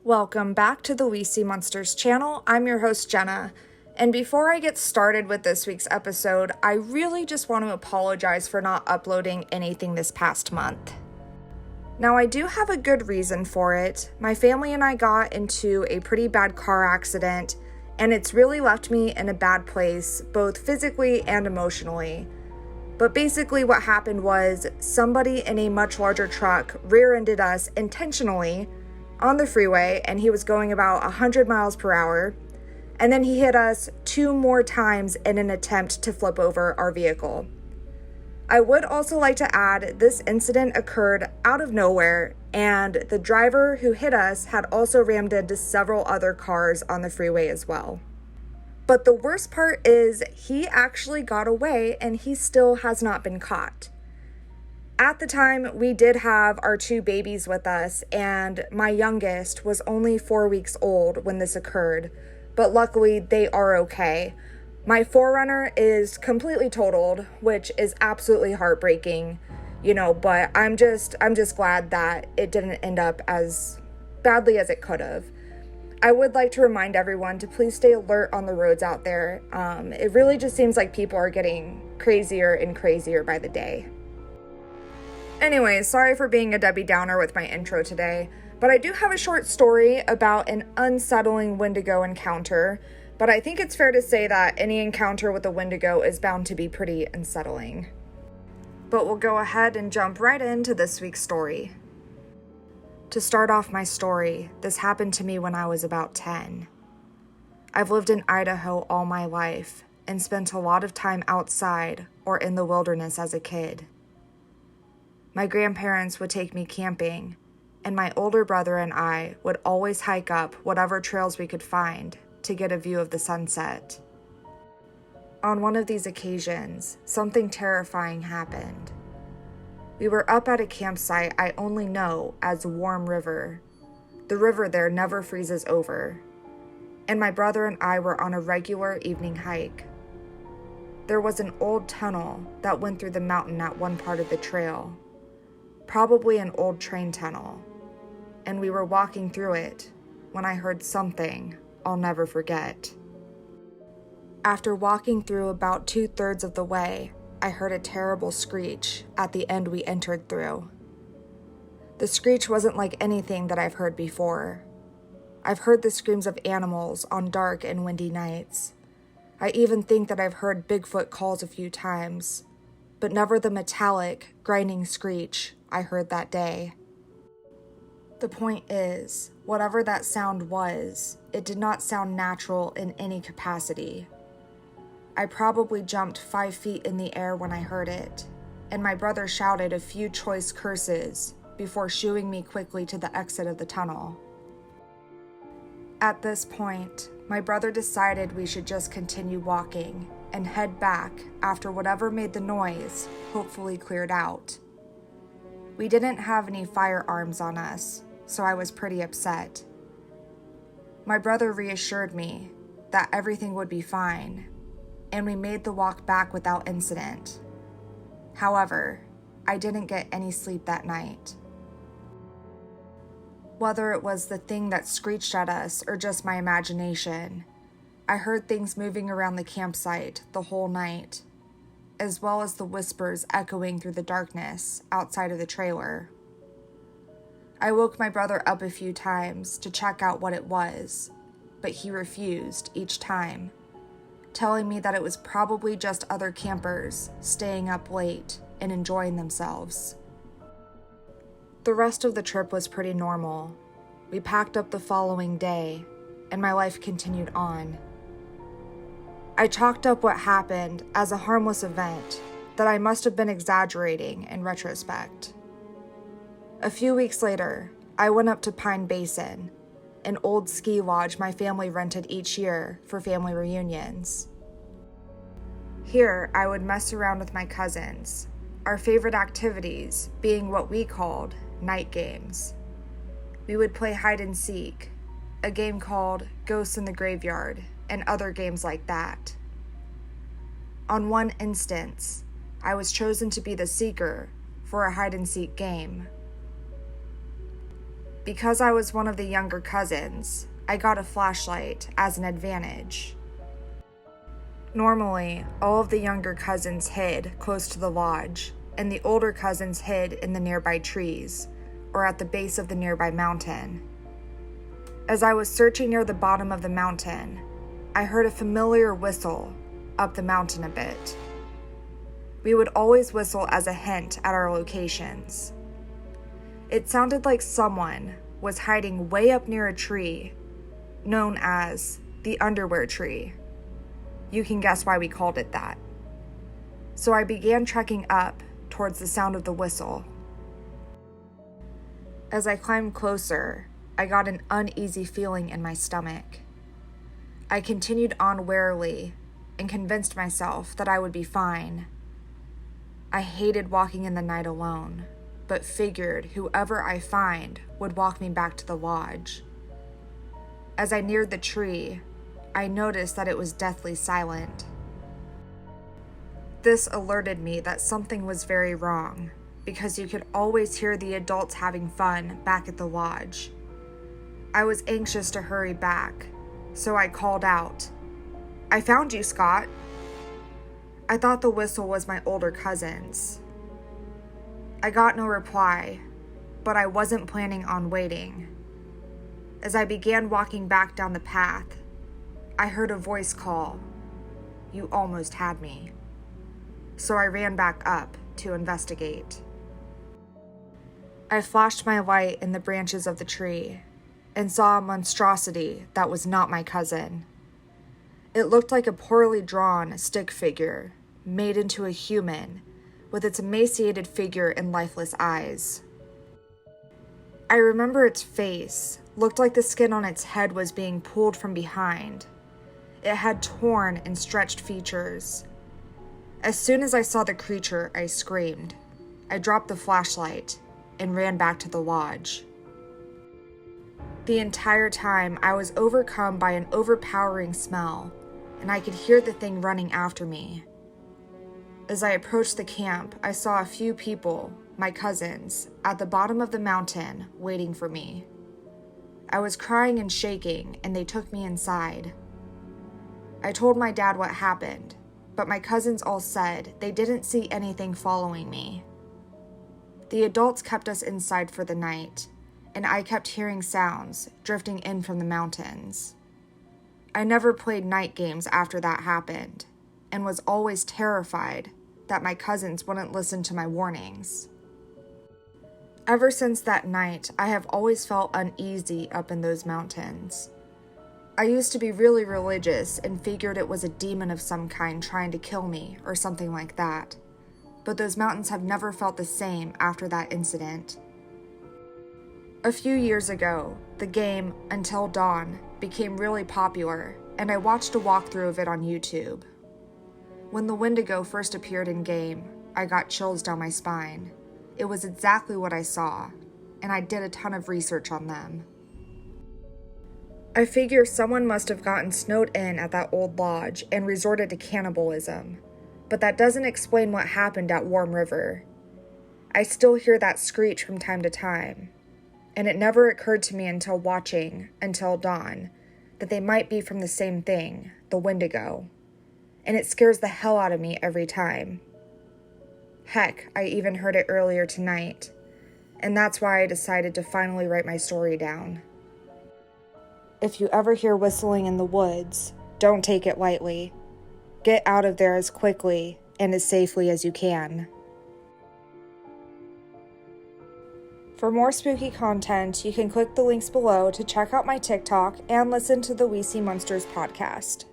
Welcome back to the We See Monsters channel. I'm your host, Jenna. And before I get started with this week's episode, I really just want to apologize for not uploading anything this past month. Now, I do have a good reason for it. My family and I got into a pretty bad car accident, and it's really left me in a bad place, both physically and emotionally. But basically what happened was somebody in a much larger truck rear-ended us intentionally on the freeway, and he was going about 100 miles per hour, and then he hit us 2 more times in an attempt to flip over our vehicle. I would also like to add this incident occurred out of nowhere, and the driver who hit us had also rammed into several other cars on the freeway as well. But the worst part is he actually got away and he still has not been caught. At the time, we did have our 2 babies with us, and my youngest was only 4 weeks old when this occurred, but luckily they are okay. My forerunner is completely totaled, which is absolutely heartbreaking, but I'm just glad that it didn't end up as badly as it could have. I would like to remind everyone to please stay alert on the roads out there. It really just seems like people are getting crazier and crazier by the day. Anyways, sorry for being a Debbie Downer with my intro today, but I do have a short story about an unsettling Wendigo encounter, but I think it's fair to say that any encounter with a Wendigo is bound to be pretty unsettling. But we'll go ahead and jump right into this week's story. To start off my story, this happened to me when I was about 10. I've lived in Idaho all my life and spent a lot of time outside or in the wilderness as a kid. My grandparents would take me camping, and my older brother and I would always hike up whatever trails we could find to get a view of the sunset. On one of these occasions, something terrifying happened. We were up at a campsite I only know as Warm River. The river there never freezes over, and my brother and I were on a regular evening hike. There was an old tunnel that went through the mountain at one part of the trail. Probably an old train tunnel, and we were walking through it when I heard something I'll never forget. After walking through about 2/3 of the way, I heard a terrible screech at the end we entered through. The screech wasn't like anything that I've heard before. I've heard the screams of animals on dark and windy nights. I even think that I've heard Bigfoot calls a few times, but never the metallic, grinding screech I heard that day. The point is, whatever that sound was, it did not sound natural in any capacity. I probably jumped 5 feet in the air when I heard it, and my brother shouted a few choice curses before shooing me quickly to the exit of the tunnel. At this point, my brother decided we should just continue walking and head back after whatever made the noise hopefully cleared out. We didn't have any firearms on us, so I was pretty upset. My brother reassured me that everything would be fine, and we made the walk back without incident. However, I didn't get any sleep that night. Whether it was the thing that screeched at us or just my imagination, I heard things moving around the campsite the whole night, as well as the whispers echoing through the darkness outside of the trailer. I woke my brother up a few times to check out what it was, but he refused each time, telling me that it was probably just other campers staying up late and enjoying themselves. The rest of the trip was pretty normal. We packed up the following day, and my life continued on. I chalked up what happened as a harmless event that I must have been exaggerating in retrospect. A few weeks later, I went up to Pine Basin, an old ski lodge my family rented each year for family reunions. Here, I would mess around with my cousins, our favorite activities being what we called night games. We would play hide and seek, a game called Ghosts in the Graveyard, and other games like that. On one instance, I was chosen to be the seeker for a hide and seek game. Because I was one of the younger cousins, I got a flashlight as an advantage. Normally, all of the younger cousins hid close to the lodge, and the older cousins hid in the nearby trees, or at the base of the nearby mountain. As I was searching near the bottom of the mountain, I heard a familiar whistle up the mountain a bit. We would always whistle as a hint at our locations. It sounded like someone was hiding way up near a tree, known as the underwear tree. You can guess why we called it that. So I began trekking up towards the sound of the whistle. As I climbed closer, I got an uneasy feeling in my stomach. I continued on warily and convinced myself that I would be fine. I hated walking in the night alone, but figured whoever I find would walk me back to the lodge. As I neared the tree, I noticed that it was deathly silent. This alerted me that something was very wrong, because you could always hear the adults having fun back at the lodge. I was anxious to hurry back, so I called out, "I found you, Scott." I thought the whistle was my older cousin's. I got no reply, but I wasn't planning on waiting. As I began walking back down the path, I heard a voice call, "You almost had me." So I ran back up to investigate. I flashed my light in the branches of the tree and saw a monstrosity that was not my cousin. It looked like a poorly drawn stick figure made into a human with its emaciated figure and lifeless eyes. I remember its face looked like the skin on its head was being pulled from behind. It had torn and stretched features. As soon as I saw the creature, I screamed. I dropped the flashlight and ran back to the lodge. The entire time, I was overcome by an overpowering smell, and I could hear the thing running after me. As I approached the camp, I saw a few people, my cousins, at the bottom of the mountain waiting for me. I was crying and shaking, and they took me inside. I told my dad what happened, but my cousins all said they didn't see anything following me. The adults kept us inside for the night, and I kept hearing sounds drifting in from the mountains. I never played night games after that happened, and was always terrified that my cousins wouldn't listen to my warnings. Ever since that night, I have always felt uneasy up in those mountains. I used to be really religious and figured it was a demon of some kind trying to kill me or something like that, but those mountains have never felt the same after that incident. A few years ago, the game Until Dawn became really popular, and I watched a walkthrough of it on YouTube. When the Wendigo first appeared in-game, I got chills down my spine. It was exactly what I saw, and I did a ton of research on them. I figure someone must have gotten snowed in at that old lodge and resorted to cannibalism, but that doesn't explain what happened at Warm River. I still hear that screech from time to time, and it never occurred to me until watching Until Dawn that they might be from the same thing, the Wendigo, and it scares the hell out of me every time. Heck, I even heard it earlier tonight, and that's why I decided to finally write my story down. If you ever hear whistling in the woods, don't take it lightly. Get out of there as quickly and as safely as you can. For more spooky content, you can click the links below to check out my TikTok and listen to the We See Monsters podcast.